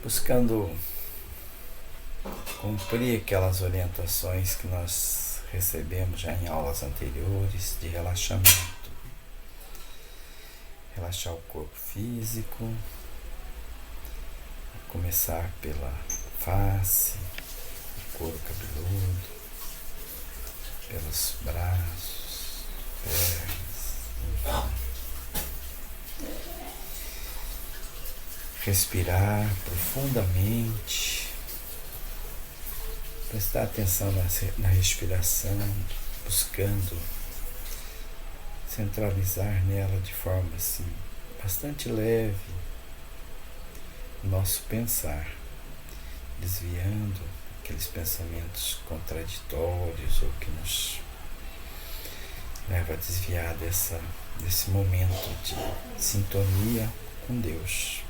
buscando cumprir aquelas orientações que nós recebemos já em aulas anteriores de relaxamento. Relaxar o corpo físico, começar pela face, o couro cabeludo, pelos braços, pernas, enfim. Respirar profundamente, prestar atenção na respiração, buscando centralizar nela de forma assim, bastante leve o nosso pensar, desviando aqueles pensamentos contraditórios ou que nos leva a desviar desse momento de sintonia com Deus.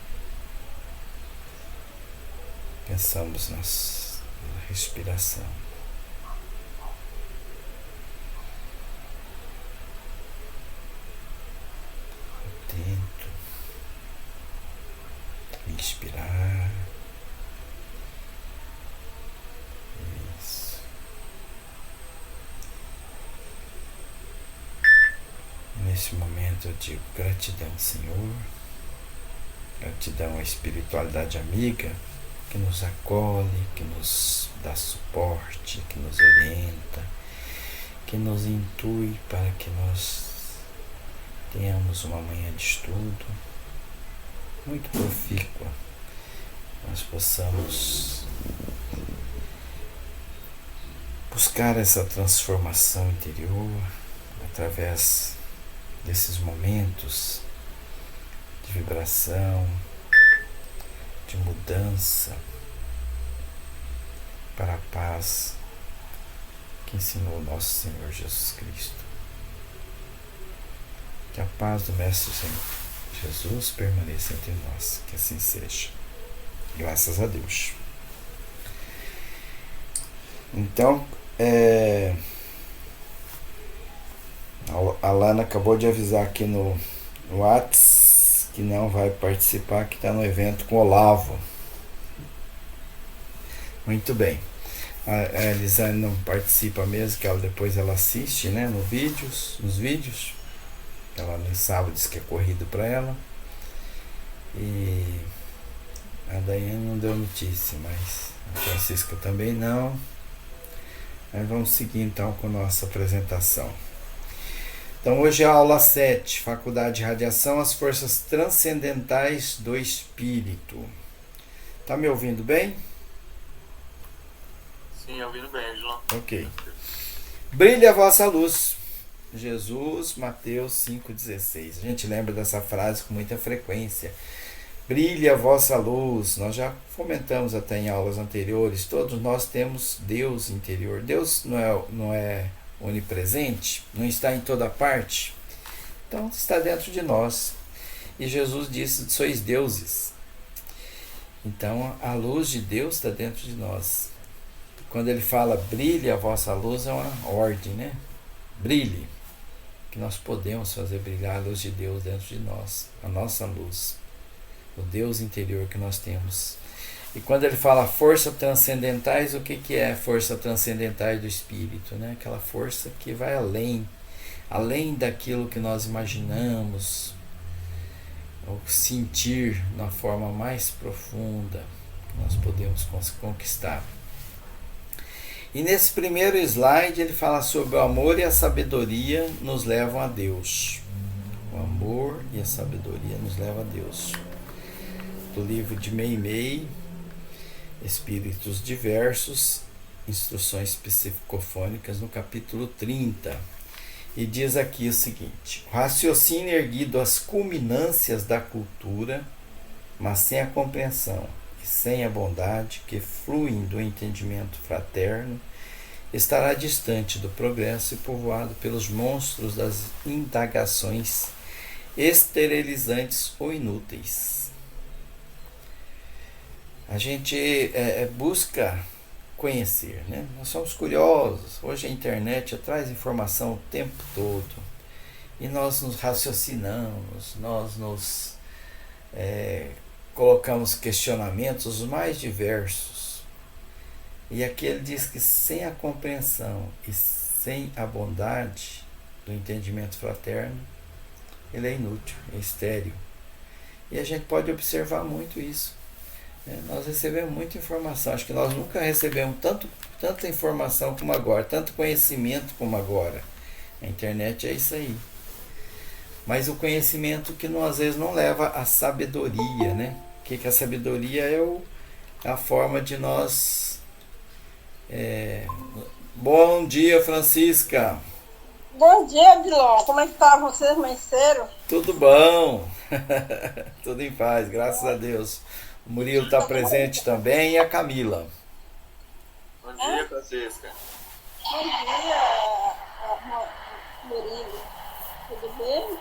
Pensamos na respiração. Atento. Inspirar. Isso. Nesse momento eu digo gratidão, Senhor. Gratidão à espiritualidade amiga que nos acolhe, que nos dá suporte, que nos orienta, que nos intui para que nós tenhamos uma manhã de estudo muito profícua, nós possamos buscar essa transformação interior através desses momentos de vibração, de mudança para a paz que ensinou o nosso Senhor Jesus Cristo. Que a paz do Mestre Senhor Jesus permaneça entre nós, que assim seja. Graças a Deus. Então, a Lana acabou de avisar aqui no WhatsApp que não vai participar, que está no evento com o Olavo. Muito bem. A Elisane não participa mesmo, que depois ela assiste, né, nos vídeos. Ela no sábado disse que é corrido para ela. E a Daiane não deu notícia, mas a Francisca também não. Mas vamos seguir então com a nossa apresentação. Então hoje é a aula 7, Faculdade de Radiação, as forças transcendentais do espírito. Tá me ouvindo bem? Sim, ouvindo bem, João. Ok. Brilha a vossa luz. Jesus, Mateus 5,16. A gente lembra dessa frase com muita frequência. Brilha a vossa luz. Nós já comentamos até em aulas anteriores. Todos nós temos Deus interior. Deus não é onipresente, não está em toda parte. Então está dentro de nós. E Jesus disse: sois deuses. Então a luz de Deus está dentro de nós. Quando ele fala brilhe a vossa luz, é uma ordem, né? Brilhe, que nós podemos fazer brilhar a luz de Deus dentro de nós, a nossa luz, o Deus interior que nós temos. E quando ele fala força transcendentais, o que é força transcendentais do espírito, né? Aquela força que vai além daquilo que nós imaginamos, ou sentir na forma mais profunda que nós podemos conquistar. E nesse primeiro slide ele fala sobre o amor e a sabedoria nos levam a Deus. O amor e a sabedoria nos levam a Deus. Do livro de Meimei, Espíritos Diversos, Instruções Psicofônicas, no capítulo 30. E diz aqui o seguinte: o raciocínio erguido às culminâncias da cultura, mas sem a compreensão e sem a bondade que fluem do entendimento fraterno, estará distante do progresso e povoado pelos monstros das indagações esterilizantes ou inúteis. A gente busca conhecer, né? Nós somos curiosos. Hoje a internet traz informação o tempo todo e nós nos raciocinamos, nós nos colocamos questionamentos os mais diversos. E aqui ele diz que sem a compreensão e sem a bondade do entendimento fraterno, ele é inútil, é estéril. E a gente pode observar muito isso. Nós recebemos muita informação. Acho que nós nunca recebemos tanta informação como agora, tanto conhecimento como agora. A internet é isso aí. Mas o conhecimento que às vezes não leva à sabedoria, né? Que a sabedoria é a forma de nós... Bom dia, Francisca. Bom dia, Dilon. Como é que tá vocês, amanheceram? Tudo bom. Tudo em paz, graças a Deus. O Murilo está presente também e a Camila. Bom dia, Francisca. Bom dia, Murilo. Tudo bem?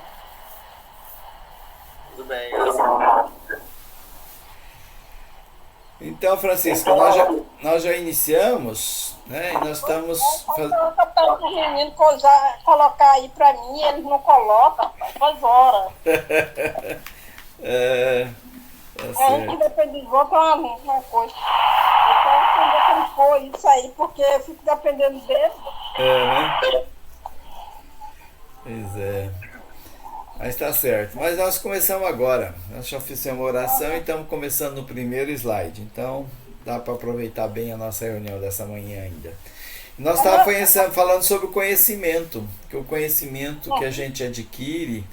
Tudo bem, graças a Deus. Então, Francisco, nós já iniciamos, né? E nós estamos Eu os meninos colocar aí pra mim, eles não colocam, faz hora. Tá A gente certo. depende de voto é uma coisa. Eu quero aprender como foi isso aí, porque eu fico dependendo dele. Né? Pois é. Mas tá certo. Mas nós começamos agora. Nós já fizemos uma oração e estamos começando no primeiro slide. Então dá para aproveitar bem a nossa reunião dessa manhã ainda. Nós estávamos falando sobre o conhecimento. Que o conhecimento que a gente adquire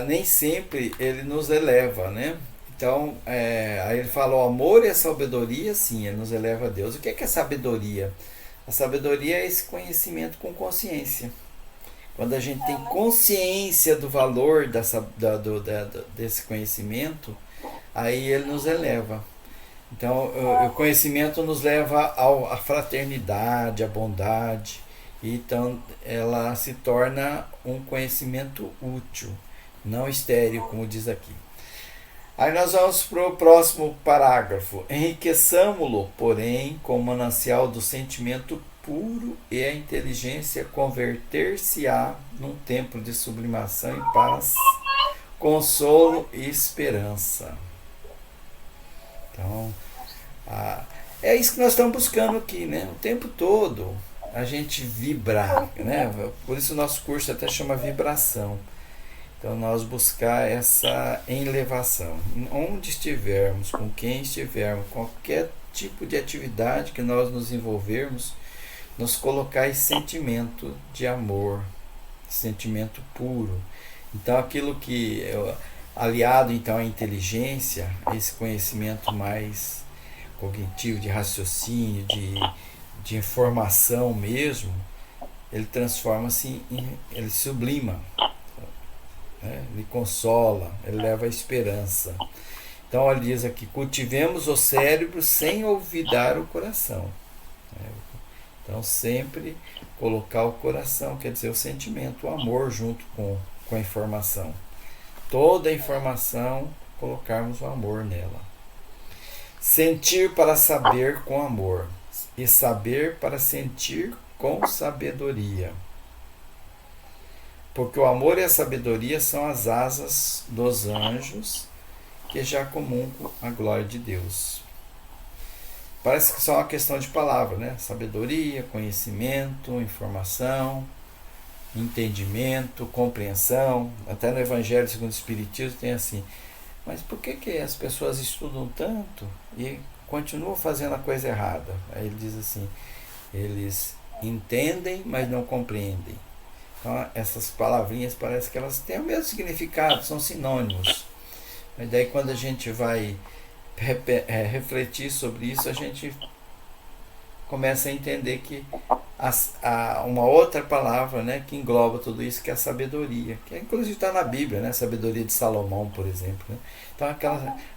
nem sempre ele nos eleva, né? Então, aí ele fala, o amor e a sabedoria, sim, ele nos eleva a Deus. O que é sabedoria? A sabedoria é esse conhecimento com consciência. Quando a gente tem consciência do valor desse conhecimento, aí ele nos eleva. Então, o conhecimento nos leva à fraternidade, à bondade. Então, ela se torna um conhecimento útil, não estéril, como diz aqui. Aí nós vamos para o próximo parágrafo. Enriqueçamo-lo, porém, com o manancial do sentimento puro e a inteligência converter-se-á num templo de sublimação e paz, consolo e esperança. Então, é isso que nós estamos buscando aqui, né? O tempo todo a gente vibrar, né? Por isso o nosso curso até chama vibração. Então nós buscar essa elevação. Onde estivermos, com quem estivermos, qualquer tipo de atividade que nós nos envolvermos, nos colocar esse sentimento de amor, sentimento puro. Então aquilo que aliado então à inteligência, esse conhecimento mais cognitivo, de raciocínio, de informação mesmo, ele transforma-se ele sublima, né? Ele consola, ele leva a esperança. Então ele diz aqui, cultivemos o cérebro sem olvidar o coração. Então sempre colocar o coração, quer dizer, o sentimento, o amor junto com a informação. Toda a informação, colocarmos o amor nela. Sentir para saber com amor e saber para sentir com sabedoria. Porque o amor e a sabedoria são as asas dos anjos que já comungam a glória de Deus. Parece que só é uma questão de palavra, né? Sabedoria, conhecimento, informação, entendimento, compreensão. Até no Evangelho segundo o Espiritismo tem assim. Mas por que as pessoas estudam tanto e continuam fazendo a coisa errada? Aí ele diz assim, eles entendem, mas não compreendem. Então essas palavrinhas parece que elas têm o mesmo significado, são sinônimos. Mas daí quando a gente vai refletir sobre isso, a gente começa a entender que há uma outra palavra, né, que engloba tudo isso, que é a sabedoria, que inclusive está na Bíblia, né, a sabedoria de Salomão, por exemplo. Né? Então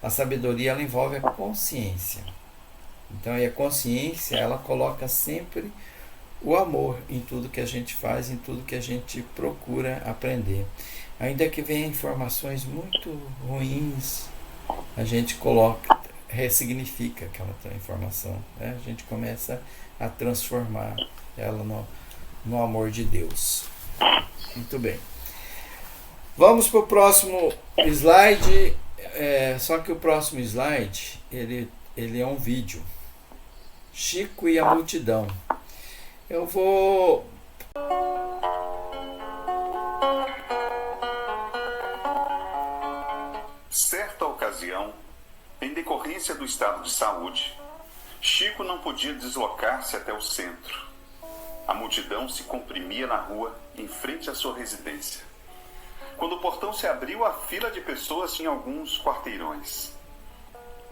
a sabedoria ela envolve a consciência. Então e a consciência ela coloca sempre o amor em tudo que a gente faz, em tudo que a gente procura aprender. Ainda que venham informações muito ruins, a gente coloca, ressignifica aquela informação, né? A gente começa a transformar ela no amor de Deus. Muito bem. Vamos para o próximo slide. Só que o próximo slide ele é um vídeo. Chico e a multidão. Eu vou. Certa ocasião, em decorrência do estado de saúde, Chico não podia deslocar-se até o centro. A multidão se comprimia na rua, em frente à sua residência. Quando o portão se abriu, a fila de pessoas tinha alguns quarteirões.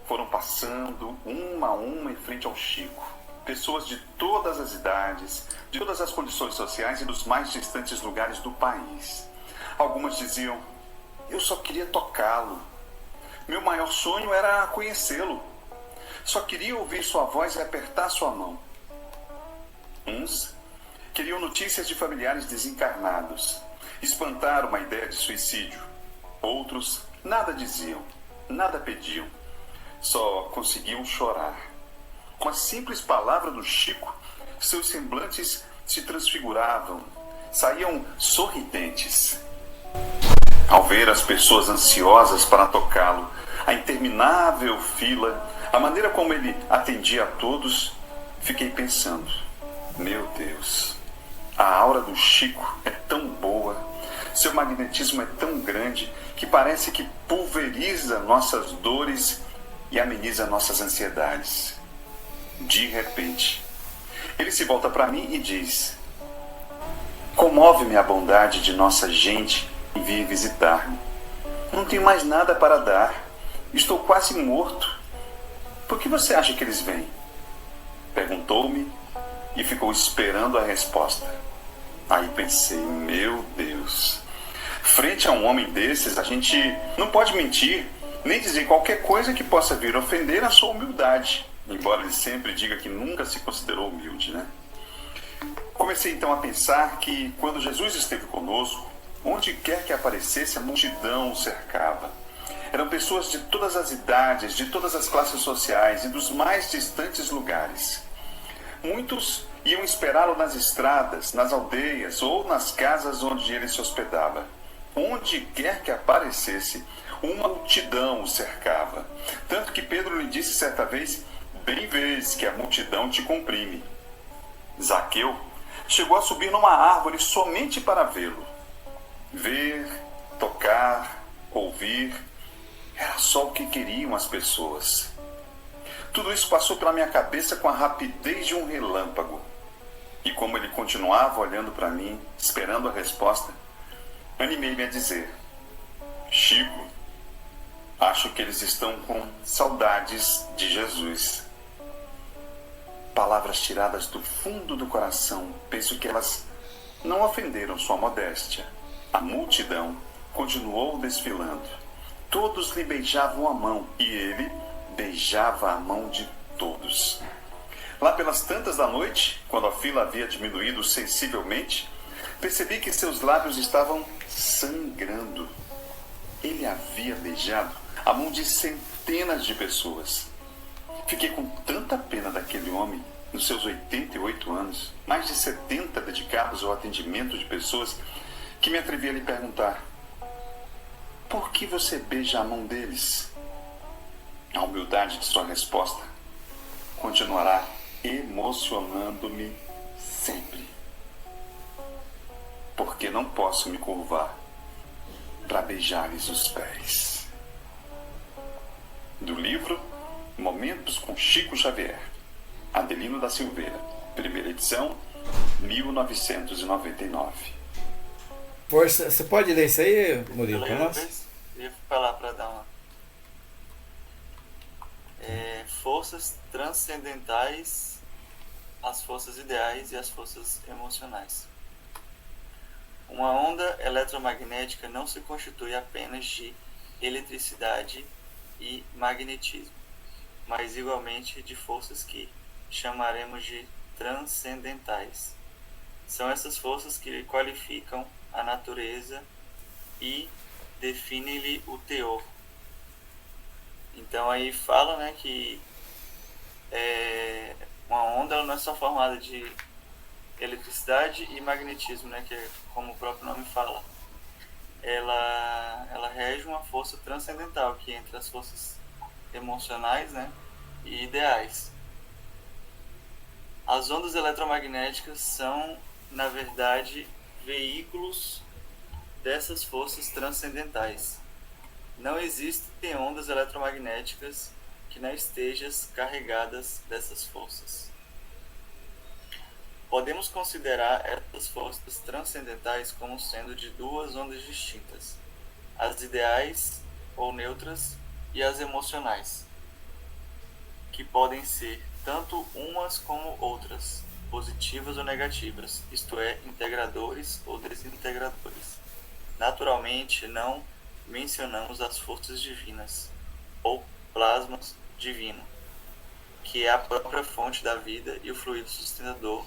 Foram passando, uma a uma, em frente ao Chico. Pessoas de todas as idades, de todas as condições sociais e dos mais distantes lugares do país. Algumas diziam: eu só queria tocá-lo. Meu maior sonho era conhecê-lo. Só queria ouvir sua voz e apertar sua mão. Uns queriam notícias de familiares desencarnados, espantar uma ideia de suicídio. Outros nada diziam, nada pediam, só conseguiam chorar. Com a simples palavra do Chico, seus semblantes se transfiguravam, saíam sorridentes. Ao ver as pessoas ansiosas para tocá-lo, a interminável fila, a maneira como ele atendia a todos, fiquei pensando: meu Deus, a aura do Chico é tão boa, seu magnetismo é tão grande que parece que pulveriza nossas dores e ameniza nossas ansiedades. De repente, ele se volta para mim e diz: comove-me a bondade de nossa gente em vir visitar-me. Não tenho mais nada para dar. Estou quase morto. Por que você acha que eles vêm? Perguntou-me e ficou esperando a resposta. Aí pensei: meu Deus, frente a um homem desses, a gente não pode mentir, nem dizer qualquer coisa que possa vir ofender a sua humildade, embora ele sempre diga que nunca se considerou humilde, né? Comecei então a pensar que quando Jesus esteve conosco, onde quer que aparecesse, a multidão o cercava. Eram pessoas de todas as idades, de todas as classes sociais e dos mais distantes lugares. Muitos iam esperá-lo nas estradas, nas aldeias ou nas casas onde ele se hospedava. Onde quer que aparecesse, uma multidão o cercava. Tanto que Pedro lhe disse certa vez: bem vês que a multidão te comprime. Zaqueu chegou a subir numa árvore somente para vê-lo. Ver, tocar, ouvir, era só o que queriam as pessoas. Tudo isso passou pela minha cabeça com a rapidez de um relâmpago. E como ele continuava olhando para mim, esperando a resposta, animei-me a dizer: Chico, acho que eles estão com saudades de Jesus. Palavras tiradas do fundo do coração, penso que elas não ofenderam sua modéstia. A multidão continuou desfilando. Todos lhe beijavam a mão e ele beijava a mão de todos. Lá pelas tantas da noite, quando a fila havia diminuído sensivelmente, percebi que seus lábios estavam sangrando. Ele havia beijado a mão de centenas de pessoas. Fiquei com tanta pena daquele homem, nos seus 88 anos, mais de 70 dedicados ao atendimento de pessoas, que me atrevi a lhe perguntar: por que você beija a mão deles? A humildade de sua resposta continuará emocionando-me sempre. Porque não posso me curvar para beijar-lhes os pés. Do livro Momentos com Chico Xavier, Adelino da Silveira, primeira edição, 1999. Força, você pode ler isso aí, Murilo, para nós? Eu ia falar para dar uma. Forças transcendentais, as forças ideais e as forças emocionais. Uma onda eletromagnética não se constitui apenas de eletricidade e magnetismo, mas igualmente de forças que chamaremos de transcendentais. São essas forças que qualificam a natureza e definem-lhe o teor. Então aí fala, né, que uma onda ela não é só formada de eletricidade e magnetismo, né, que é como o próprio nome fala. ela rege uma força transcendental que é entre as forças emocionais, né, e ideais. As ondas eletromagnéticas são, na verdade, veículos dessas forças transcendentais. Não existem ondas eletromagnéticas que não estejam carregadas dessas forças. Podemos considerar essas forças transcendentais como sendo de duas ondas distintas: as ideais ou neutras e as emocionais, que podem ser tanto umas como outras, positivas ou negativas, isto é, integradores ou desintegradores. Naturalmente, não mencionamos as forças divinas, ou plasma divino, que é a própria fonte da vida e o fluido sustentador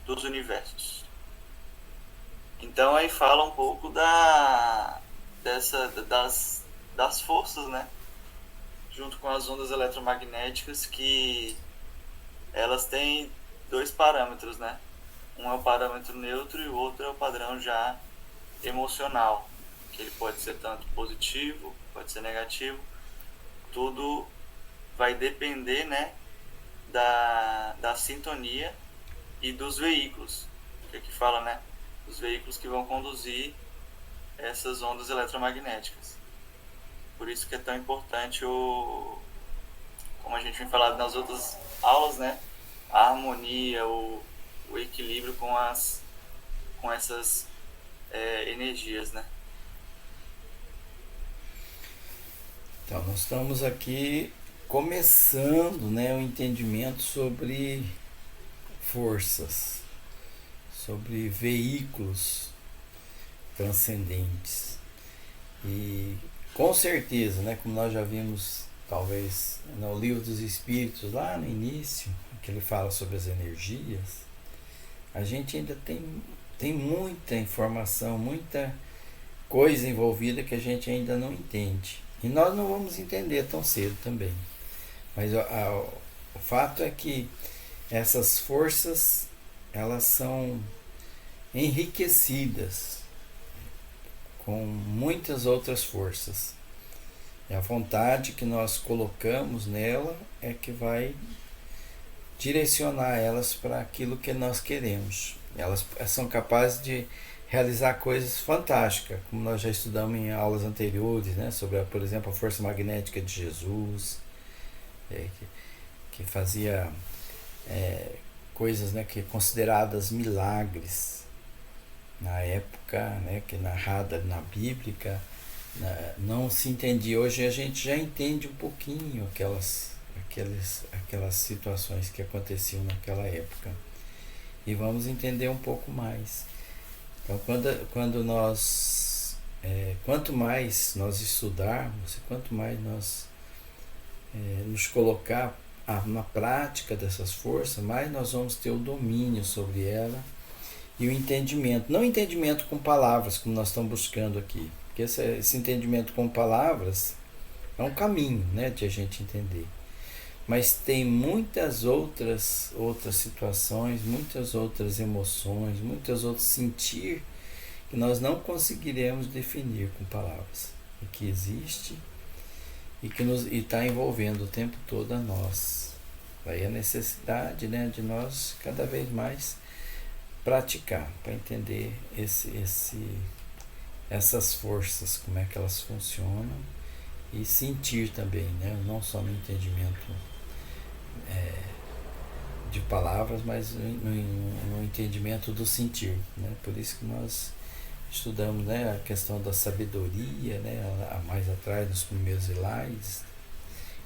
dos universos. Então aí fala um pouco das forças, né? Junto com as ondas eletromagnéticas, que elas têm dois parâmetros, né? Um é o parâmetro neutro e o outro é o padrão já emocional, que ele pode ser tanto positivo, pode ser negativo. Tudo vai depender, né, da sintonia e dos veículos, que aqui fala, né, os veículos que vão conduzir essas ondas eletromagnéticas. Por isso que é tão importante como a gente vem falado nas outras aulas, né, a harmonia, o equilíbrio com essas energias, né. Então, nós estamos aqui começando, né, o entendimento sobre forças, sobre veículos transcendentes. E com certeza, né, como nós já vimos talvez no Livro dos Espíritos, lá no início, que ele fala sobre as energias, a gente ainda tem muita informação, muita coisa envolvida que a gente ainda não entende. E nós não vamos entender tão cedo também. Mas o fato é que essas forças, elas são enriquecidas com muitas outras forças. E a vontade que nós colocamos nela é que vai direcionar elas para aquilo que nós queremos. Elas são capazes de realizar coisas fantásticas, como nós já estudamos em aulas anteriores, né, sobre, por exemplo, a força magnética de Jesus, que fazia coisas, né, que consideradas milagres na época, né, que narrada na Bíblia, não se entendia. Hoje a gente já entende um pouquinho aquelas situações que aconteciam naquela época, e vamos entender um pouco mais. Então, quando nós quanto mais nós estudarmos, quanto mais nós nos colocar na prática dessas forças, mais nós vamos ter o domínio sobre ela e o entendimento. Não entendimento com palavras, como nós estamos buscando aqui, porque esse entendimento com palavras é um caminho, né, de a gente entender. Mas tem muitas outras situações, muitas outras emoções, muitos outros sentir que nós não conseguiremos definir com palavras, e que existe e que está envolvendo o tempo todo a nós. Daí a necessidade, né, de nós cada vez mais praticar para entender essas forças, como é que elas funcionam, e sentir também, né, não só no entendimento de palavras, mas no entendimento do sentir, né? Por isso que nós estudamos, né, a questão da sabedoria, né, mais atrás nos primeiros slides,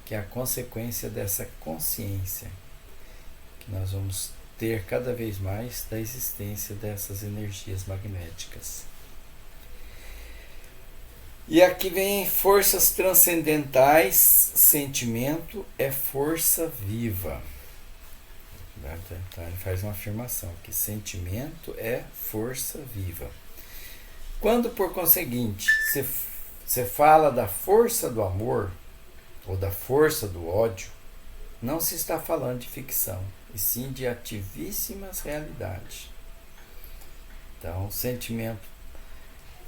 que é a consequência dessa consciência que nós vamos ter cada vez mais da existência dessas energias magnéticas. E aqui vem forças transcendentais. Sentimento é força viva. Então ele faz uma afirmação que sentimento é força viva. Quando, por conseguinte, você fala da força do amor ou da força do ódio, não se está falando de ficção, e sim de ativíssimas realidades. Então, o sentimento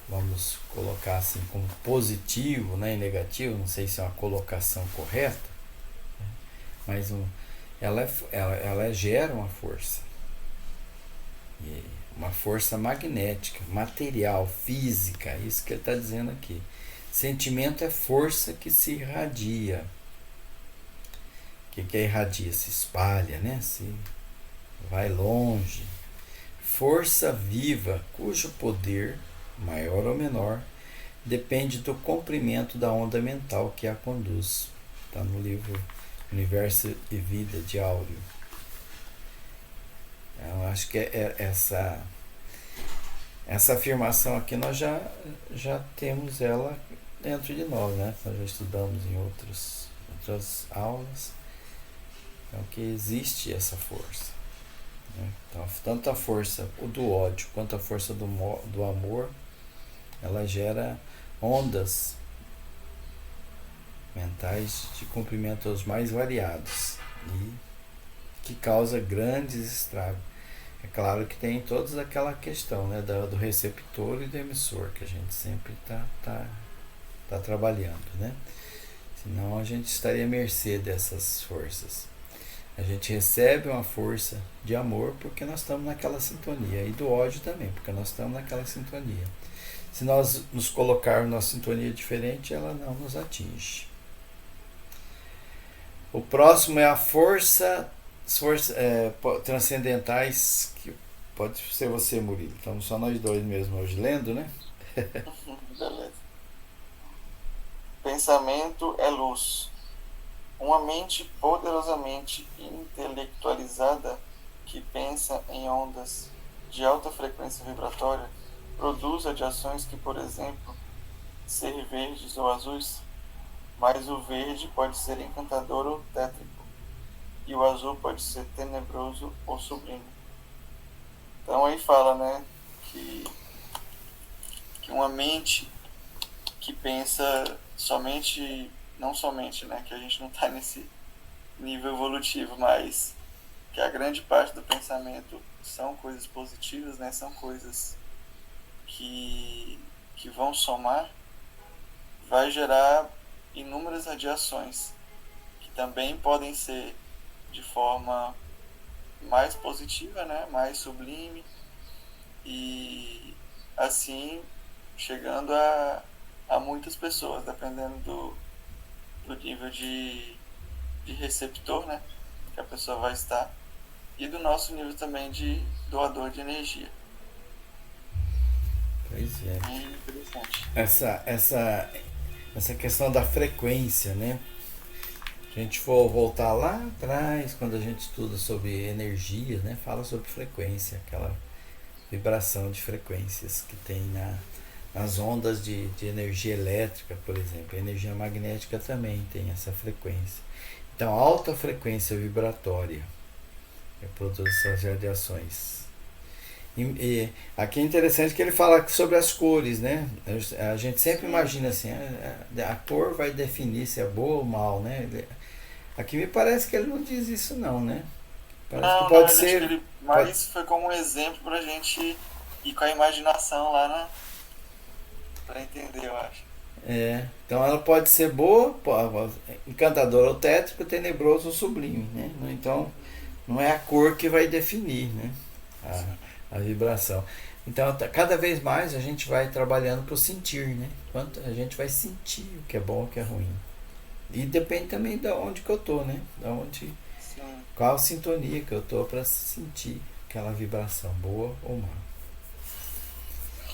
vamos colocar assim como positivo, né, e negativo, não sei se é uma colocação correta, mas ela gera uma força, e uma força magnética, material, física, isso que ele está dizendo aqui. Sentimento é força que se irradia. O que é irradia? Se espalha, né? Se vai longe. Força viva, cujo poder, maior ou menor, depende do comprimento da onda mental que a conduz. Está no livro Universo e Vida de Áureo. Eu acho que essa afirmação aqui nós já temos ela dentro de nós, né? Nós já estudamos em outras aulas. Então, que existe essa força, né? Então, tanto a força do ódio quanto a força do amor, ela gera ondas mentais de comprimentos mais variados e que causa grandes estragos. É claro que tem toda aquela questão, né, do receptor e do emissor, que a gente sempre tá trabalhando, né? Senão a gente estaria à mercê dessas forças. A gente recebe uma força de amor porque nós estamos naquela sintonia, e do ódio também, porque nós estamos naquela sintonia. Se nós nos colocarmos numa sintonia diferente, ela não nos atinge. O próximo é a forças transcendentais, que pode ser você, Murilo. Estamos só nós dois mesmo hoje lendo, né? Beleza. Pensamento é luz. Uma mente poderosamente intelectualizada que pensa em ondas de alta frequência vibratória produz radiações que, por exemplo, ser verdes ou azuis, mas o verde pode ser encantador ou tétrico, e o azul pode ser tenebroso ou sublime. Então aí fala, né, que uma mente que pensa somente, não somente, né, que a gente não está nesse nível evolutivo, mas que a grande parte do pensamento são coisas positivas, né, são coisas que vão somar, vai gerar inúmeras radiações que também podem ser de forma mais positiva, né, mais sublime, e assim chegando a muitas pessoas, dependendo do nível de receptor, né, que a pessoa vai estar, e do nosso nível também de doador de energia. Pois é. Bem interessante. Essa questão da frequência, né? Se a gente for voltar lá atrás, quando a gente estuda sobre energia, né? Fala sobre frequência, aquela vibração de frequências que tem nas ondas de energia elétrica, por exemplo. A energia magnética também tem essa frequência. Então, alta frequência vibratória produz essas radiações. E aqui é interessante que ele fala sobre as cores, né? A gente sempre imagina assim, a cor vai definir se é boa ou mal, né? Aqui me parece que ele não diz isso não, né? Parece Não, que pode acho ser. que ele mais foi como um exemplo pra gente ir com a imaginação lá, né? Pra entender, eu acho. Então ela pode ser boa, encantadora ou tétrico, tenebroso ou sublime, né? Então não é a cor que vai definir, né? A vibração. Então cada vez mais a gente vai trabalhando para o sentir, né? Quanto a gente vai sentir o que é bom e o que é ruim. E depende também de onde que eu tô, né? Sim. Qual a sintonia que eu tô para sentir aquela vibração, boa ou má.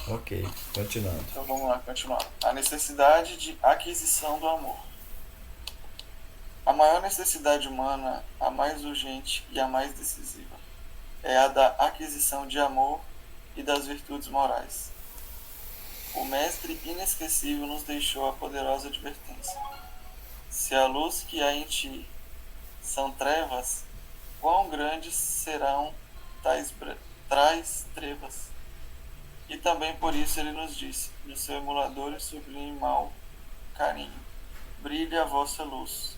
Ok, continuando. Então vamos lá, continuar. A necessidade de aquisição do amor. A maior necessidade humana, a mais urgente e a mais decisiva, é a da aquisição de amor e das virtudes morais. O Mestre inesquecível nos deixou a poderosa advertência. Se a luz que há em ti são trevas, quão grandes serão tais trevas? E também por isso ele nos disse, no seu emulador e sublime mal carinho, brilhe a vossa luz.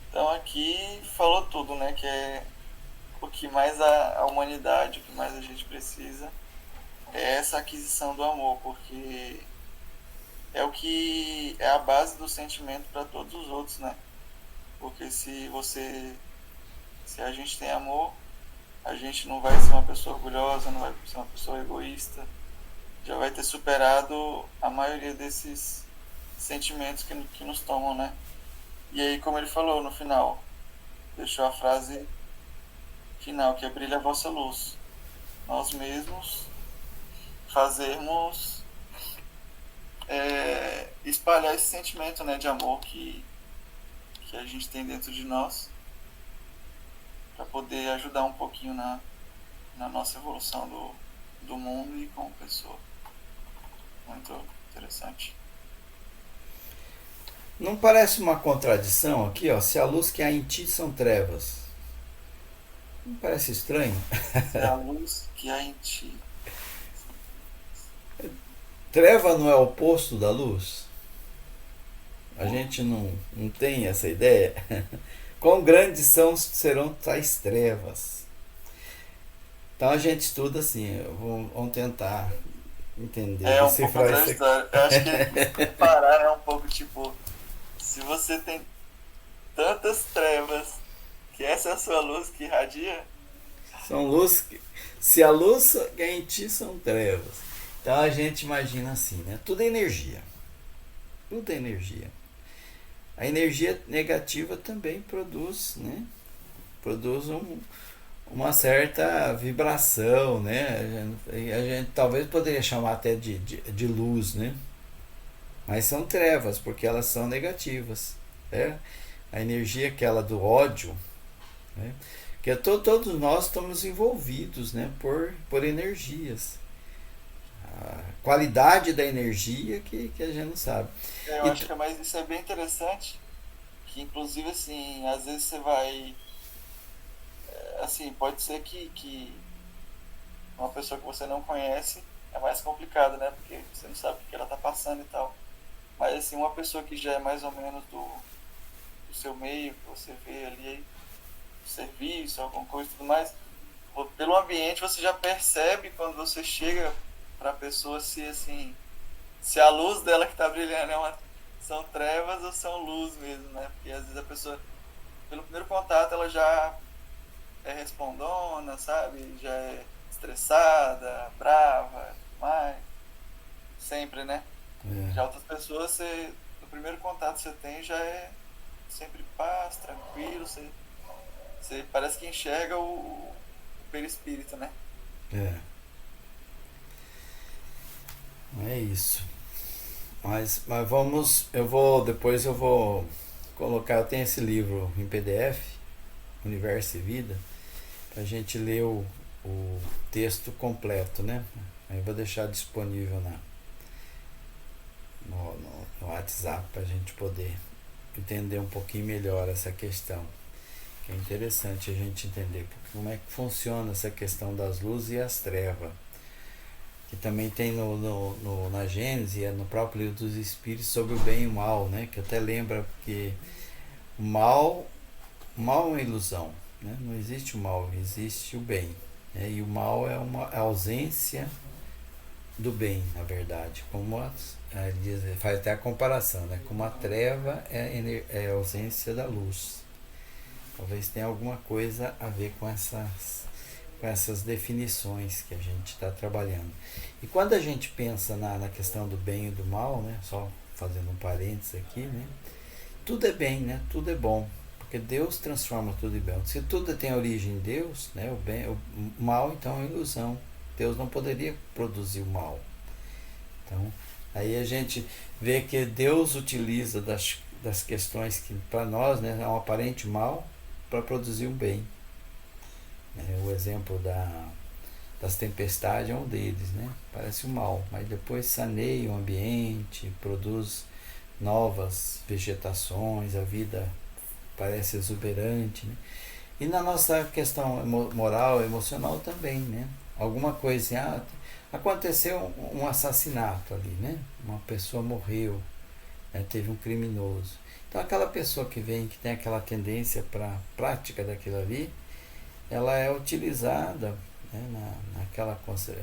Então aqui falou tudo, né, que é o que mais a humanidade, o que mais a gente precisa é essa aquisição do amor, porque é o que é a base do sentimento para todos os outros, né? Porque se a gente tem amor, a gente não vai ser uma pessoa orgulhosa, não vai ser uma pessoa egoísta, já vai ter superado a maioria desses sentimentos que nos tomam, né? E aí, como ele falou no final, deixou a frase final, que é brilha a vossa luz. Nós mesmos fazermos espalhar esse sentimento, né, de amor que a gente tem dentro de nós, para poder ajudar um pouquinho na nossa evolução do mundo e como pessoa. Muito interessante. Não parece uma contradição aqui, ó? Se a luz que há em ti são trevas. Não parece estranho? É a luz que há em ti. Treva não é o oposto da luz? A gente não tem essa ideia? Quão grandes serão tais trevas? Então a gente estuda assim, vamos tentar entender, É um pouco decifrar isso aqui. contraditório. Eu acho que parar é um pouco tipo, se você tem tantas trevas, que essa é a sua luz que irradia. São luz, se a luz que é em ti são trevas. Então a gente imagina assim, né? Tudo é energia. Tudo é energia. A energia negativa também produz, né? Produz uma certa vibração, né? A gente talvez poderia chamar até de luz, né? Mas são trevas, porque elas são negativas. Né? A energia aquela do ódio, né? Porque todos nós estamos envolvidos, né? por energias. A qualidade da energia que a gente não sabe. Eu acho que mas isso é bem interessante, que inclusive assim, às vezes você vai, assim, pode ser que uma pessoa que você não conhece é mais complicado, né, porque você não sabe o que ela tá passando e tal, mas assim, uma pessoa que já é mais ou menos do seu meio, que você vê ali, serviço, alguma coisa e tudo mais, pelo ambiente você já percebe quando você chega pra pessoa se a luz dela que tá brilhando são trevas ou são luz mesmo, né? Porque às vezes a pessoa, pelo primeiro contato, ela já é respondona, sabe? Já é estressada, brava, mais. Sempre, né? Já outras pessoas, no primeiro contato que você tem, já é sempre paz, tranquilo, você parece que enxerga o perispírito, né? É isso. Mas depois eu vou colocar, eu tenho esse livro em PDF, Universo e Vida, pra gente ler o texto completo, né? Aí eu vou deixar disponível no WhatsApp pra gente poder entender um pouquinho melhor essa questão. Que é interessante a gente entender como é que funciona essa questão das luzes e as trevas. Que também tem na Gênesis, no próprio livro dos Espíritos, sobre o bem e o mal, né? Que até lembra que o mal é uma ilusão, né? Não existe o mal, existe o bem, né? E o mal é uma ausência do bem, na verdade. Faz até a comparação, né? Como a treva é a ausência da luz. Talvez tenha alguma coisa a ver com essas definições que a gente está trabalhando. E quando a gente pensa na questão do bem e do mal, né, só fazendo um parênteses aqui, né, tudo é bem, né, tudo é bom, porque Deus transforma tudo em bem. Se tudo tem origem em Deus, né, o mal então é ilusão. Deus não poderia produzir o mal. Então, aí a gente vê que Deus utiliza das questões que para nós, né, é um aparente mal para produzir um bem. O exemplo das tempestades é um deles, né? Parece um mal, mas depois saneia o ambiente, produz novas vegetações, a vida parece exuberante, né? E na nossa questão moral, emocional também, né? Alguma coisa assim, aconteceu um assassinato ali, né? Uma pessoa morreu, né? Teve um criminoso. Então aquela pessoa que que tem aquela tendência para a prática daquilo ali, ela é utilizada, né,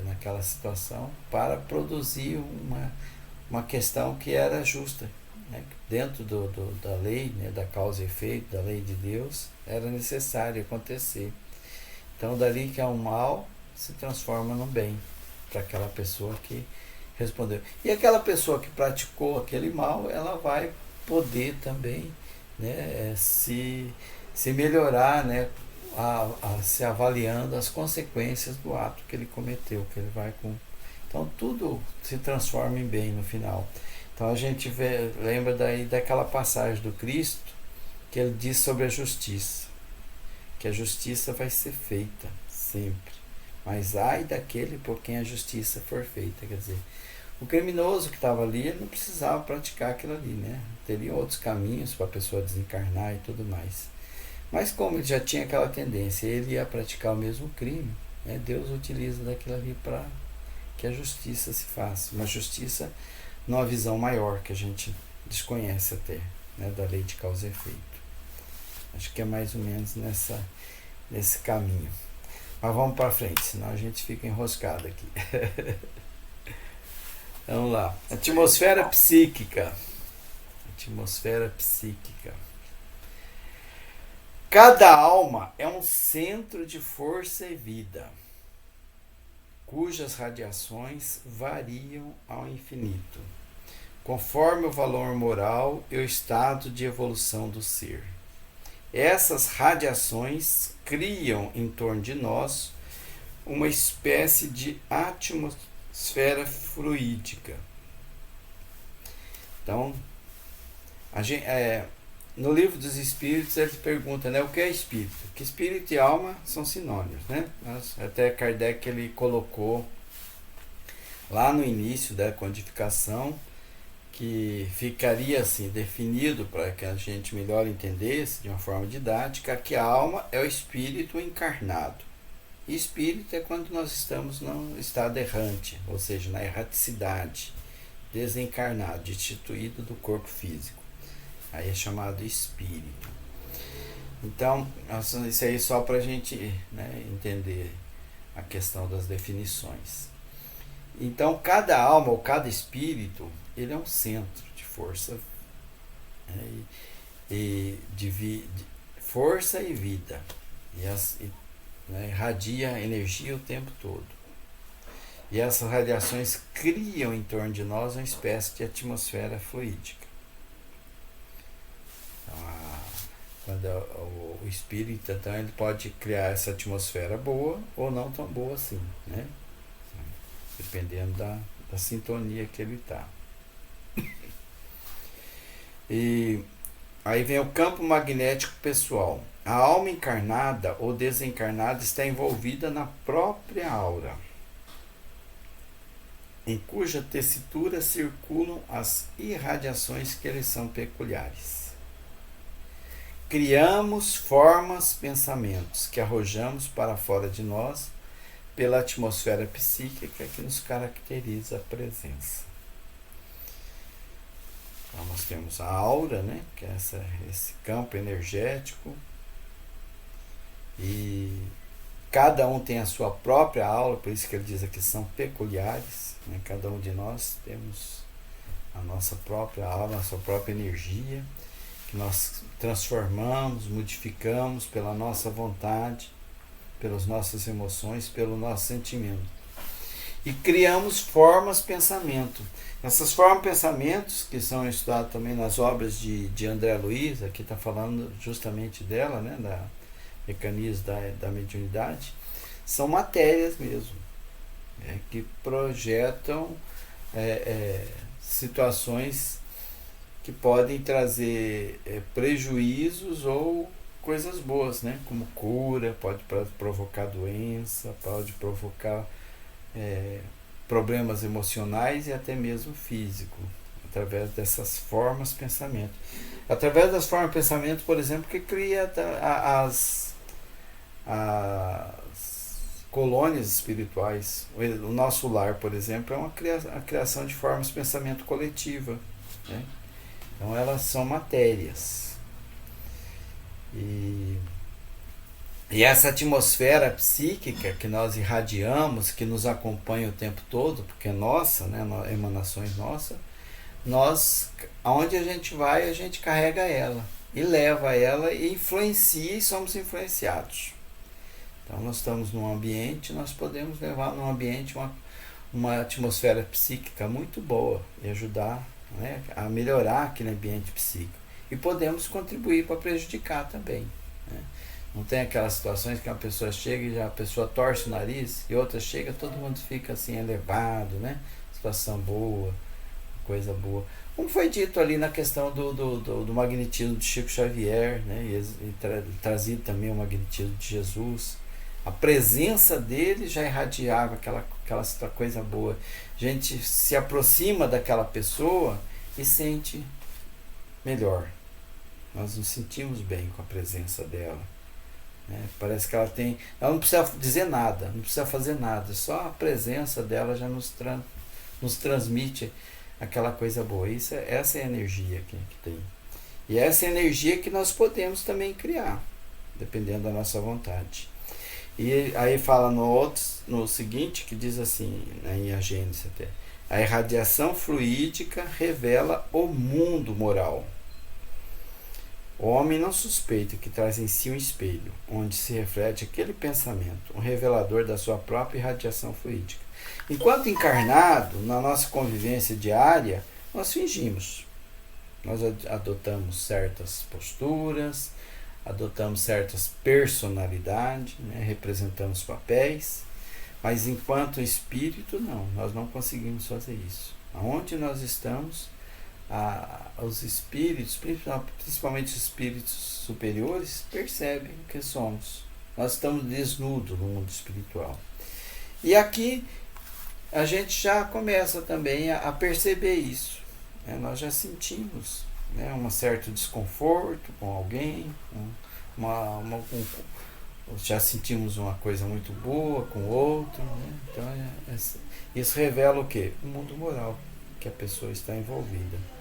naquela situação para produzir uma questão que era justa, né, dentro da lei, né, da causa e efeito, da lei de Deus, era necessário acontecer. Então, dali que é um mal se transforma no bem para aquela pessoa que respondeu. E aquela pessoa que praticou aquele mal, ela vai poder também, né, se melhorar, né, se avaliando as consequências do ato que ele cometeu, que ele vai com. Então tudo se transforma em bem no final. Então a gente lembra daquela passagem do Cristo que ele diz sobre a justiça, que a justiça vai ser feita sempre, mas ai daquele por quem a justiça for feita. Quer dizer, o criminoso que estava ali, ele não precisava praticar aquilo ali, né? Teria outros caminhos para a pessoa desencarnar e tudo mais. Mas como ele já tinha aquela tendência, ele ia praticar o mesmo crime, né? Deus utiliza daquilo ali para que a justiça se faça. Uma justiça numa visão maior, que a gente desconhece até, né? Da lei de causa e efeito. Acho que é mais ou menos nesse caminho. Mas vamos para frente, senão a gente fica enroscado aqui. Vamos lá. Atmosfera psíquica. Atmosfera psíquica. Cada alma é um centro de força e vida, cujas radiações variam ao infinito, conforme o valor moral e o estado de evolução do ser. Essas radiações criam em torno de nós uma espécie de atmosfera fluídica. Então, no livro dos Espíritos, ele pergunta, né, o que é espírito? Que espírito e alma são sinônimos, né? Até Kardec ele colocou lá no início da codificação que ficaria assim definido para que a gente melhor entendesse de uma forma didática que a alma é o espírito encarnado. E espírito é quando nós estamos no estado errante, ou seja, na erraticidade, desencarnado, destituído do corpo físico. Aí é chamado espírito. Então, isso aí só para a gente, né, entender a questão das definições. Então, cada alma ou cada espírito, ele é um centro de força, né, de força e vida. Né, irradia energia o tempo todo. E essas radiações criam em torno de nós uma espécie de atmosfera fluídica. Quando o espírito, então, ele pode criar essa atmosfera boa ou não tão boa assim, né? Dependendo da sintonia que ele está. E aí vem o campo magnético pessoal. A alma encarnada ou desencarnada está envolvida na própria aura, em cuja tessitura circulam as irradiações que lhes são peculiares. Criamos formas, pensamentos que arrojamos para fora de nós pela atmosfera psíquica que nos caracteriza a presença. Então, nós temos a aura, né, que é esse campo energético, e cada um tem a sua própria aura, por isso que ele diz aqui são peculiares, né? Cada um de nós temos a nossa própria aura, a nossa própria energia, que nós transformamos, modificamos pela nossa vontade, pelas nossas emoções, pelo nosso sentimento. E criamos formas pensamento. Essas formas pensamentos, que são estudadas também nas obras de André Luiz, aqui está falando justamente dela, né, da mecanismo da mediunidade, são matérias mesmo, que projetam situações que podem trazer prejuízos ou coisas boas, né? Como cura, pode provocar doença, pode provocar problemas emocionais e até mesmo físico, através dessas formas de pensamento. Através das formas de pensamento, por exemplo, que cria as colônias espirituais. O nosso lar, por exemplo, é a criação de formas de pensamento coletiva, né? Então elas são matérias. E E essa atmosfera psíquica que nós irradiamos, que nos acompanha o tempo todo, porque é nossa, né, emanações nossas, nós, aonde a gente vai, a gente carrega ela e leva ela e influencia e somos influenciados. Então nós estamos num ambiente, nós podemos levar num ambiente uma atmosfera psíquica muito boa e ajudar, né, a melhorar aquele ambiente psíquico. E podemos contribuir para prejudicar também, né? Não tem aquelas situações que uma pessoa chega e já a pessoa torce o nariz e outra chega, todo mundo fica assim elevado, né? Situação boa, coisa boa. Como foi dito ali na questão do magnetismo de Chico Xavier, né? E trazido também o magnetismo de Jesus. A presença dele já irradiava aquela coisa boa. A gente se aproxima daquela pessoa e sente melhor. Nós nos sentimos bem com a presença dela. Parece que ela não precisa dizer nada, não precisa fazer nada, só a presença dela já nos transmite aquela coisa boa. Essa é a energia que tem. E essa é a energia que nós podemos também criar, dependendo da nossa vontade. E aí fala no seguinte, que diz assim, né, em A Gênese até: a irradiação fluídica revela o mundo moral. O homem não suspeita que traz em si um espelho, onde se reflete aquele pensamento, um revelador da sua própria irradiação fluídica. Enquanto encarnado, na nossa convivência diária, nós fingimos. Nós adotamos certas posturas, adotamos certas personalidades, né, representamos papéis, mas enquanto espírito, não, nós não conseguimos fazer isso. Aonde nós estamos, os espíritos, principalmente os espíritos superiores, percebem o que somos. Nós estamos desnudos no mundo espiritual. E aqui a gente já começa também a perceber isso. Nós já sentimos, né, um certo desconforto com alguém, já sentimos uma coisa muito boa com o outro. Né? Então isso revela o quê? O mundo moral que a pessoa está envolvida.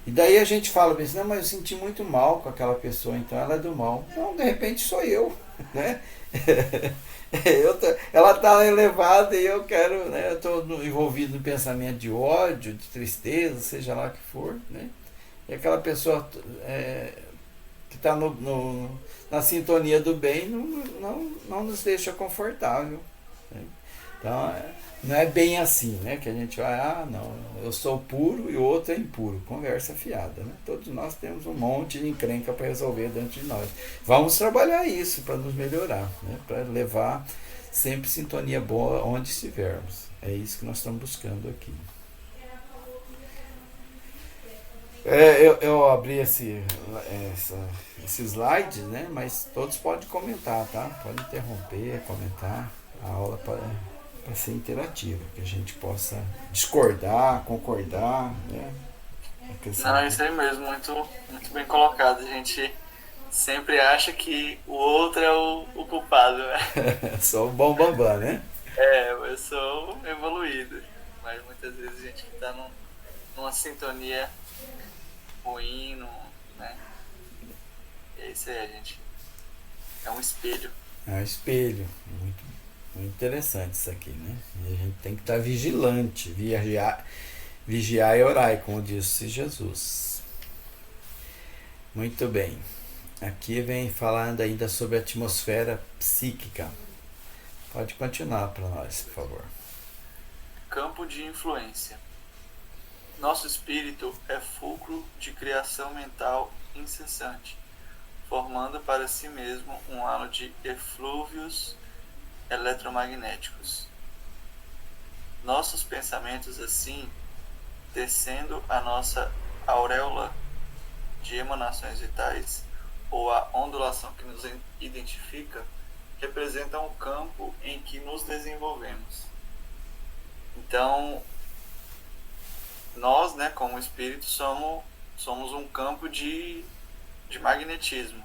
E daí a gente fala assim, não, mas eu senti muito mal com aquela pessoa, então ela é do mal. Não, de repente sou eu, né? Ela está elevada e eu quero, né? Eu estou envolvido no pensamento de ódio, de tristeza, seja lá o que for, né? E aquela pessoa que está na sintonia do bem não nos deixa confortável, né? Então não é bem assim, né? Que a gente vai, não, eu sou puro e o outro é impuro. Conversa fiada, né? Todos nós temos um monte de encrenca para resolver dentro de nós. Vamos trabalhar isso para nos melhorar, né? Para levar sempre sintonia boa onde estivermos. É isso que nós estamos buscando aqui. Eu abri esse slide, né? Mas todos podem comentar, tá? Pode interromper, comentar. A aula para ser interativa, que a gente possa discordar, concordar, né? Não, isso aí mesmo, muito, muito bem colocado. A gente sempre acha que o outro é o culpado, né? Sou o bambambam, né? Eu sou evoluído, mas muitas vezes a gente está numa sintonia ruim, né? E é isso aí, a gente é um espelho. É um espelho, muito interessante isso aqui, né? E a gente tem que estar vigilante, vigiar e orar, como disse Jesus. Muito bem. Aqui vem falando ainda sobre a atmosfera psíquica. Pode continuar para nós, por favor. Campo de influência. Nosso espírito é fulcro de criação mental incessante, formando para si mesmo um halo de eflúvios eletromagnéticos. Nossos pensamentos, assim, descendo a nossa auréola de emanações vitais, ou a ondulação que nos identifica, representam o campo em que nos desenvolvemos. Então, nós, né, como espírito, somos um campo de magnetismo.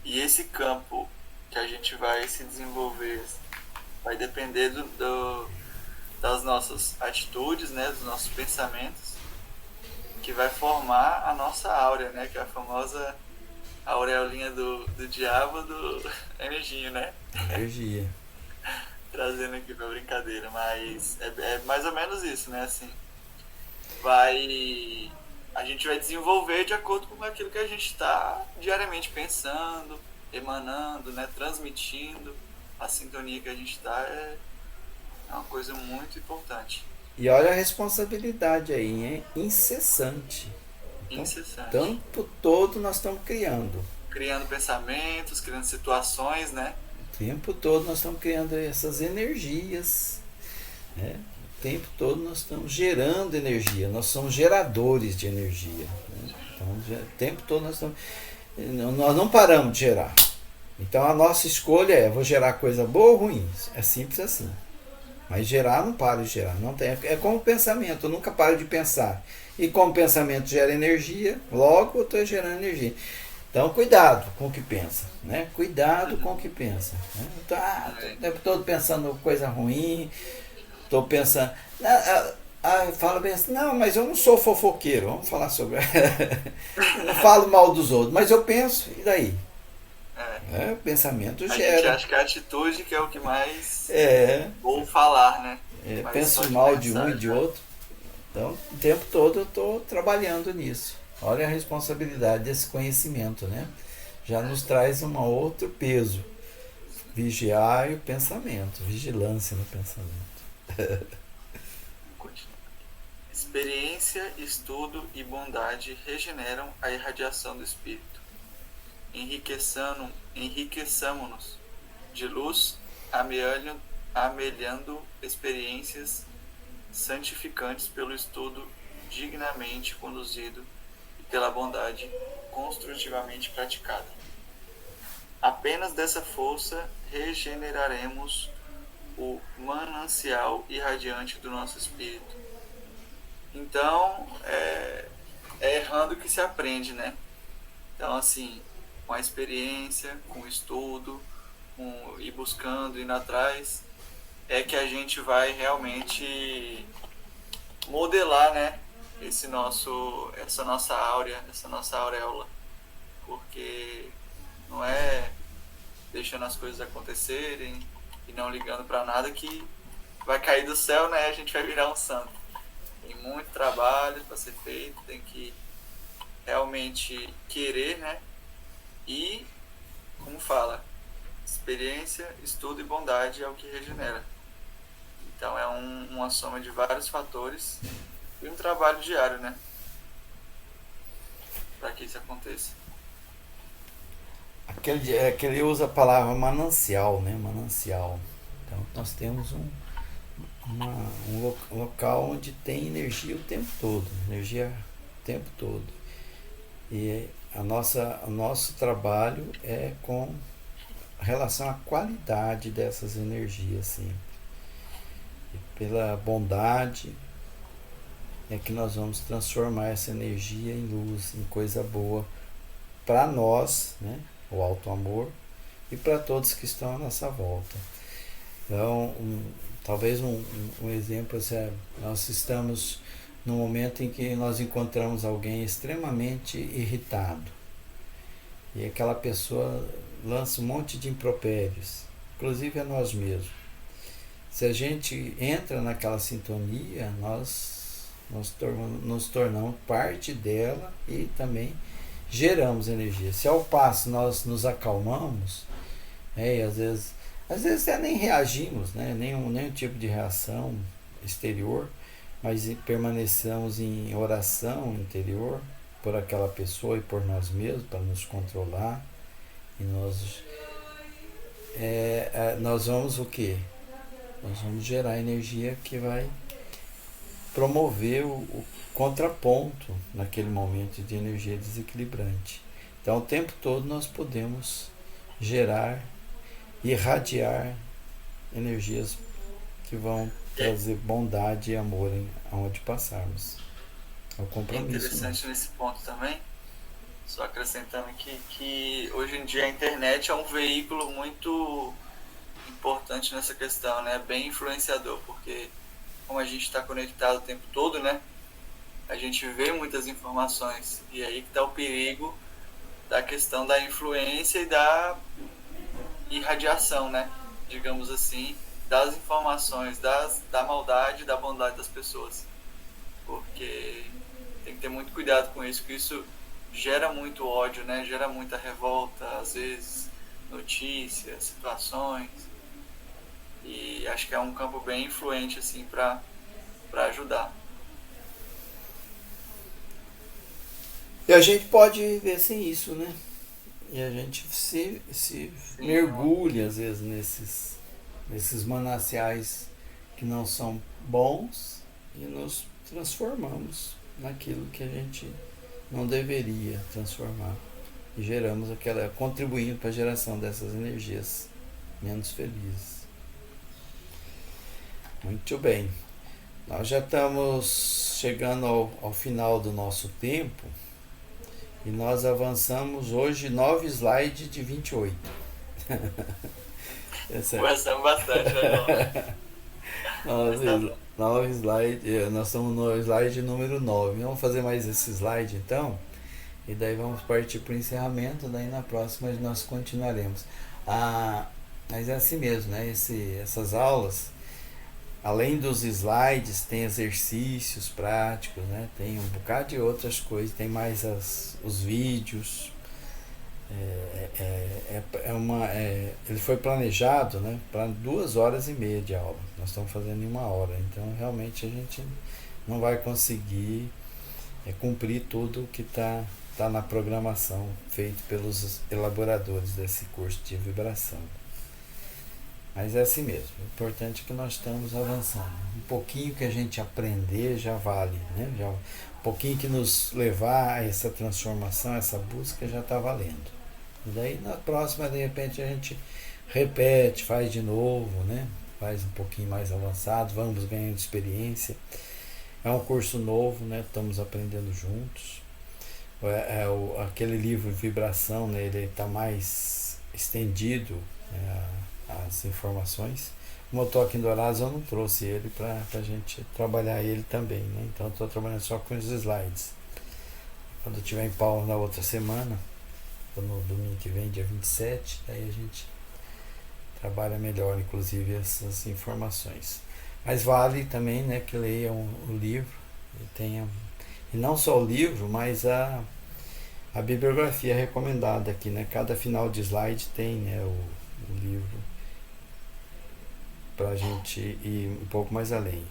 E esse campo que a gente vai se desenvolver vai depender das nossas atitudes, né, dos nossos pensamentos, que vai formar a nossa áurea, né, que é a famosa a aureolinha do diabo do anjinho, né? Energia. Trazendo aqui pra brincadeira, mas é mais ou menos isso, né? Assim, a gente vai desenvolver de acordo com aquilo que a gente está diariamente pensando, emanando, né? Transmitindo. A sintonia que a gente está é uma coisa muito importante. E olha a responsabilidade aí, hein? Incessante. Então, Incessante. o tempo todo nós estamos criando. Criando pensamentos, criando situações, né? O tempo todo nós estamos criando essas energias. Né? O tempo todo nós estamos gerando energia. Nós somos geradores de energia. Né? Então, o tempo todo nós não paramos de gerar. Então a nossa escolha é: vou gerar coisa boa ou ruim? É simples assim. Mas gerar, não paro de gerar. Não tem, é como o pensamento, eu nunca paro de pensar. E como o pensamento gera energia, logo eu estou gerando energia. Então cuidado com o que pensa. Né? Cuidado com o que pensa. Né? Estou o tempo todo pensando coisa ruim. Estou pensando... fala bem assim: não, mas eu não sou fofoqueiro. Vamos falar sobre... eu não falo mal dos outros, mas eu penso, e daí? O pensamento a gera. gente acha que a atitude que é o que mais ou falar, né? Penso mal de um e de outro. Então, o tempo todo eu estou trabalhando nisso. Olha a responsabilidade desse conhecimento, né? Já nos traz um outro peso. Vigiar o pensamento, vigilância no pensamento. Experiência, estudo e bondade regeneram a irradiação do espírito. Enriqueçamo-nos de luz, amelhando experiências santificantes pelo estudo dignamente conduzido e pela bondade construtivamente praticada. Apenas dessa força regeneraremos o manancial irradiante do nosso espírito. Então, é errando que se aprende, né? Então, assim, com a experiência, com o estudo, ir buscando, indo atrás, é que a gente vai realmente modelar, né, essa nossa áurea, essa nossa auréola. Porque não é deixando as coisas acontecerem e não ligando para nada que vai cair do céu, né, a gente vai virar um santo. Tem muito trabalho para ser feito, tem que realmente querer, né? E, como fala, experiência, estudo e bondade é o que regenera. Então é uma soma de vários fatores e um trabalho diário, né? Para que isso aconteça. Aquele usa a palavra manancial, né? Manancial. Então nós temos um local onde tem energia o tempo todo. Energia o tempo todo. E o nosso trabalho é com relação à qualidade dessas energias sempre. E pela bondade é que nós vamos transformar essa energia em luz, em coisa boa para nós, né? O alto amor, e para todos que estão à nossa volta. Então, talvez um exemplo é: nós estamos no momento em que nós encontramos alguém extremamente irritado e aquela pessoa lança um monte de impropérios, inclusive a nós mesmos. Se a gente entra naquela sintonia, nós nos tornamos parte dela e também geramos energia. Se ao passo nós nos acalmamos, e às vezes até nem reagimos, né? nenhum tipo de reação exterior, mas permanecemos em oração interior por aquela pessoa e por nós mesmos, para nos controlar, e nós vamos o quê? Nós vamos gerar energia que vai promover o contraponto naquele momento de energia desequilibrante. Então o tempo todo nós podemos gerar, irradiar energias que vão trazer bondade e amor aonde passarmos. É o compromisso. É interessante nesse ponto também, só acrescentando que hoje em dia a internet é um veículo muito importante nessa questão, né? Bem influenciador, porque como a gente está conectado o tempo todo, né? A gente vê muitas informações, e aí que está o perigo da questão da influência e da irradiação, né? Digamos assim, das informações, da maldade e da bondade das pessoas. Porque tem que ter muito cuidado com isso, porque isso gera muito ódio, né? Gera muita revolta, às vezes, notícias, situações. E acho que é um campo bem influente, assim, para ajudar. E a gente pode viver sem isso, né? E a gente se mergulha, às vezes, nesses mananciais que não são bons e nos transformamos naquilo que a gente não deveria transformar. E geramos contribuindo para a geração dessas energias menos felizes. Muito bem. Nós já estamos chegando ao final do nosso tempo. E nós avançamos hoje 9 slides de 28. Conversamos bastante, né? 9 slides, nós estamos no slide número 9. Vamos fazer mais esse slide então. E daí vamos partir para o encerramento. Daí na próxima nós continuaremos. Mas é assim mesmo, né? Essas aulas, além dos slides, tem exercícios práticos, né? Tem um bocado de outras coisas, tem mais os vídeos. Ele foi planejado, né, para 2h30 de aula. Nós estamos fazendo em 1 hora, então realmente a gente não vai conseguir cumprir tudo que está na programação feita pelos elaboradores desse curso de vibração. Mas é assim mesmo, o importante é que nós estamos avançando. Um pouquinho que a gente aprender já vale, né? Um pouquinho que nos levar a essa transformação, essa busca, já está valendo. E daí na próxima, de repente, a gente repete, faz de novo, né? Faz um pouquinho mais avançado, vamos ganhando experiência. É um curso novo, né? Estamos aprendendo juntos. Aquele livro Vibração, né? Ele está mais estendido, né? As informações. Como eu estou aqui em Dourados, eu não trouxe ele para a gente trabalhar ele também, né? Então eu estou trabalhando só com os slides. Quando eu estiver em Paulo na outra semana, no domingo que vem, dia 27, daí a gente trabalha melhor, inclusive, essas informações. Mas vale também, né, que leiam o livro e não só o livro, mas a bibliografia recomendada aqui, né? Cada final de slide tem, né, o livro para a gente ir um pouco mais além.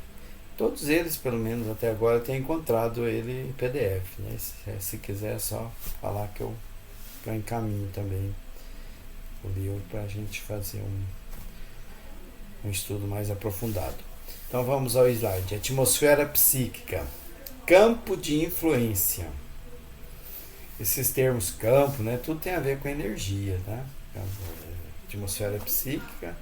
Todos eles, pelo menos até agora, eu tenho encontrado ele em PDF, né? Se quiser é só falar que eu encaminho também o livro para a gente fazer um estudo mais aprofundado. Então vamos ao slide. Atmosfera psíquica. Campo de influência. Esses termos campo, né? Tudo tem a ver com energia, tá? Atmosfera psíquica,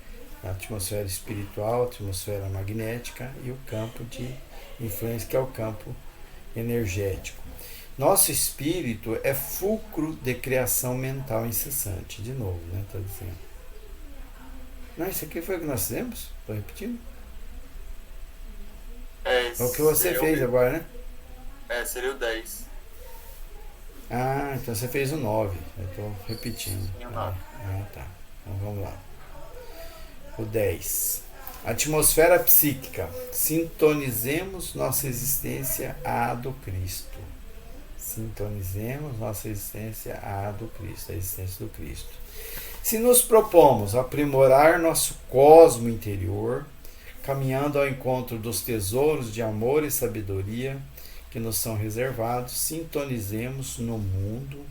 a atmosfera espiritual, a atmosfera magnética e o campo de influência, que é o campo energético. Nosso espírito é fulcro de criação mental incessante. De novo, né? Está dizendo. Não, isso aqui foi o que nós fizemos? Estou repetindo? É o que você fez agora, né? Seria o 10. Então você fez o 9. Eu estou repetindo. Sim, o 9. Tá. Então vamos lá. O 10. Atmosfera psíquica. Sintonizemos nossa existência à do Cristo. Sintonizemos nossa existência à do Cristo, a existência do Cristo. Se nos propomos aprimorar nosso cosmo interior, caminhando ao encontro dos tesouros de amor e sabedoria que nos são reservados, sintonizemos no mundo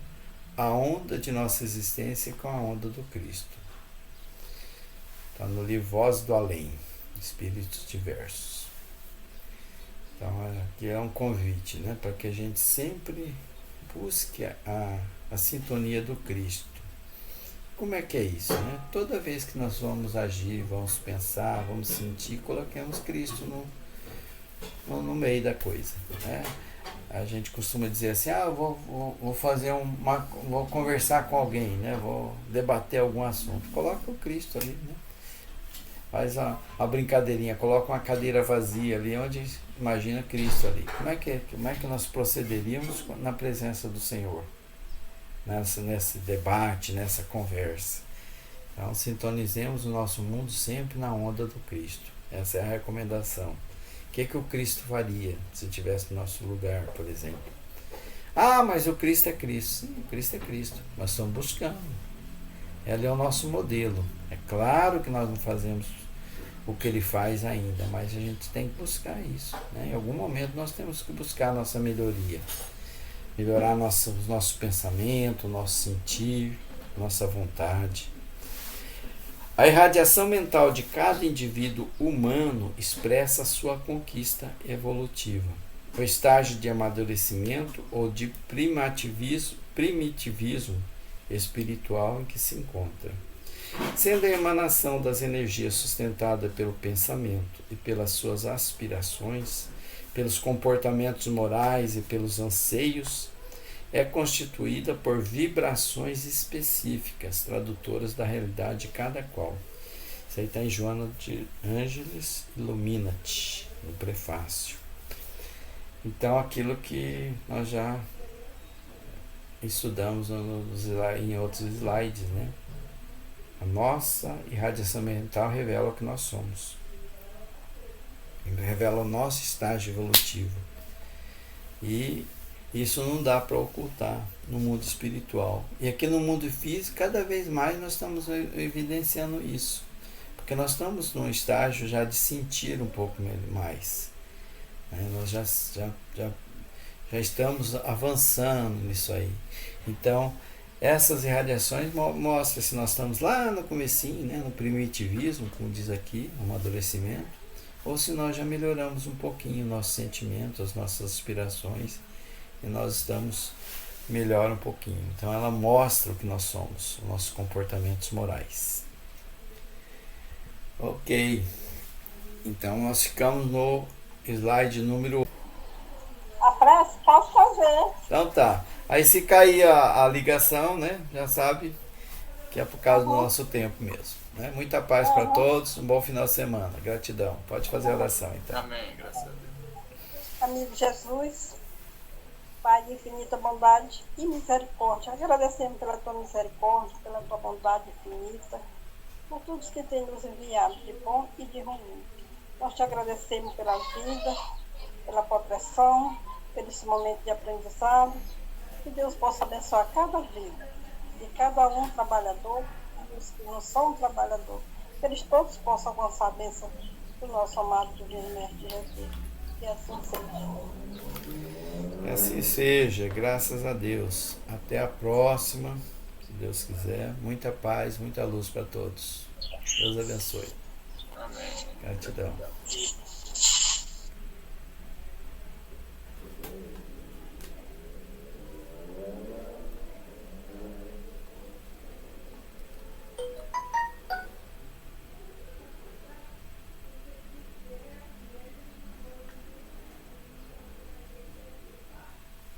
a onda de nossa existência com a onda do Cristo. Está no livro Voz do Além, Espíritos Diversos. Então aqui é um convite, né, para que a gente sempre busque a sintonia do Cristo. Como é que é isso, né? Toda vez que nós vamos agir, vamos pensar, vamos sentir, coloquemos Cristo no meio da coisa, né? A gente costuma dizer assim, vou fazer vou conversar com alguém, né? Vou debater algum assunto. Coloca o Cristo ali, né? Faz uma brincadeirinha, coloca uma cadeira vazia ali, onde imagina Cristo ali. Como é que nós procederíamos na presença do Senhor? nesse debate, nessa conversa. Então, sintonizemos o nosso mundo sempre na onda do Cristo. Essa é a recomendação. O que o Cristo faria se estivesse no nosso lugar, por exemplo? Ah, mas o Cristo é Cristo. Sim, o Cristo é Cristo. Nós estamos buscando. Ele é o nosso modelo. É claro que nós não fazemos o que ele faz ainda, mas a gente tem que buscar isso, né? Em algum momento nós temos que buscar a nossa melhoria. Melhorar os nossos pensamentos, nosso sentir, nossa vontade. A irradiação mental de cada indivíduo humano expressa a sua conquista evolutiva, o estágio de amadurecimento ou de primitivismo espiritual em que se encontra. Sendo a emanação das energias sustentada pelo pensamento e pelas suas aspirações, pelos comportamentos morais e pelos anseios, é constituída por vibrações específicas, tradutoras da realidade de cada qual. Isso aí está em Joana de Ângeles Illuminati, no prefácio. Então, aquilo que nós já estudamos em outros slides, né? A nossa irradiação mental revela o que nós somos. Revela o nosso estágio evolutivo. E isso não dá para ocultar no mundo espiritual. E aqui no mundo físico, cada vez mais nós estamos evidenciando isso. Porque nós estamos num estágio já de sentir um pouco mais. Nós já estamos avançando nisso aí. Então, essas irradiações mostram se nós estamos lá no comecinho, né, no primitivismo, como diz aqui, no amadurecimento, ou se nós já melhoramos um pouquinho o nosso sentimento, as nossas aspirações, e nós estamos melhor um pouquinho. Então ela mostra o que nós somos, os nossos comportamentos morais. Ok. Então nós ficamos no slide número... A prece posso fazer. Então tá. Aí se cair a ligação, né, já sabe que é por causa do nosso tempo mesmo. Né? Muita paz para todos, um bom final de semana. Gratidão. Pode fazer a oração então. Amém, graças a Deus. Amigo Jesus, Pai de infinita bondade e misericórdia, agradecemos pela tua misericórdia, pela tua bondade infinita, por tudo que tem nos enviado de bom e de ruim. Nós te agradecemos pela vida, pela proteção, por esse momento de aprendizado. Que Deus possa abençoar cada vida, de cada um trabalhador, e os que não são trabalhadores, que eles todos possam alcançar a bênção do nosso amado Divino Mestre Jesus. Que assim seja. Que assim seja, graças a Deus. Até a próxima, se Deus quiser. Muita paz, muita luz para todos. Deus abençoe. Amém. Gratidão.